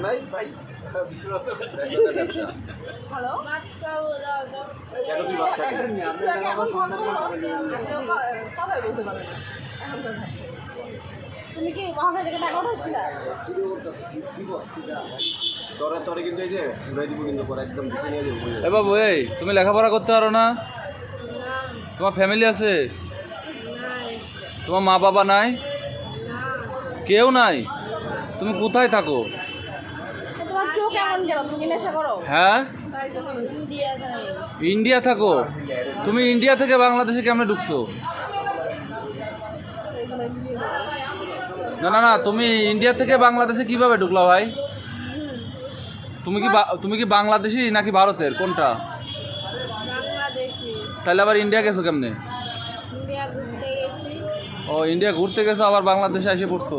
নাই ভাই হ্যালো কথাই বলতে পারবে না এখন তো তুমি কি মহাখালী থেকে টাকা উঠাইছিলা? তোরে কিন্তু এই যে ঘুরাই দিব কিন্তু পরে একদম দেখে নিয়ে যাবো। এ বাবু, এই তুমি লেখাপড়া করতে পারো না? তোমার ফ্যামিলি আছে? তোমার মা বাবা নাই? কেউ নাই? তুমি কোথায় থাকো? তোমার চোখ এমন গেল, তুমি নেশা করো? হ্যাঁ, ইন্ডিয়া থাকো। তুমি ইন্ডিয়া থেকে বাংলাদেশে কেমনে ঢুকছো? না না না, তুমি ইন্ডিয়া থেকে বাংলাদেশে কিভাবে ঢুকলা ভাই? তুমি কি বাংলাদেশি নাকি ভারতের, কোনটা? তাহলে আবার ইন্ডিয়া গেছো কেমনে? ও, ইন্ডিয়া ঘুরতে গেছো আবার বাংলাদেশে এসে পড়ছো।